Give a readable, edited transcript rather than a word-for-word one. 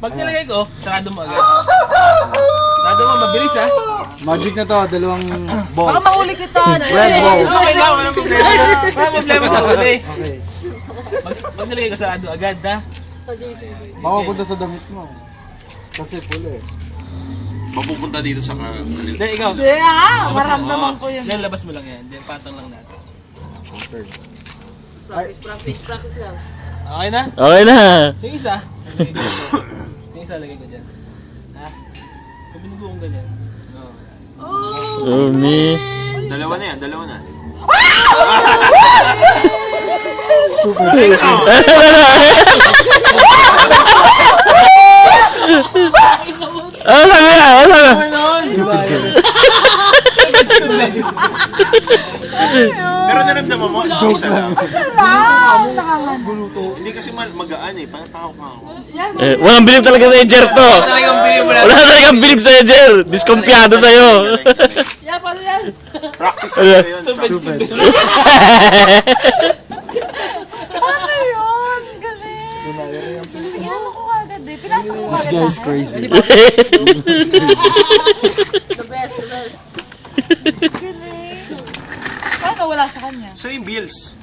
Pag nilagay ko, sarado mo agad. Sarado mo, mabilis ha. Magic na to, dalawang balls. Baka mahuli kita. Red balls. Okay lang, walang problema. Walang problema sa huli. Okay. Pag nilagay ko, sarado agad ha. Makapunta sa damit mo. Kasi pula eh. Mapupunta dito sa Hindi, ikaw. Maramdaman ko yun. Yan, labas mo lang yan. Then, patong lang natin. Practice lang. Okay na? Okay na. Yung isa, lagay ko dito. Yung isa, lagay ko dyan. Ha? Kung binugo kong ganyan. No. Umi. Dalawa na yan, dalawa na. Stupid. Ano sabi na? Ano sabi na? Stupid girl. Pero naramdaman mo, Joke lang. Hindi kasi magaan eh, parang pahok-pahok. Walang bilib talaga sa Ejer to. Talagang bilib mo na. Wala talagang bilib sa Ejer. Diskumpiyado sa'yo. Yeah, paano yan? Practice na yun. Stupid. Paano yun? Galing. Sige, ano ko agad eh. Pinasok ko This agad. guy is crazy. The best. Galing. Paano wala sa kanya? So yung bills,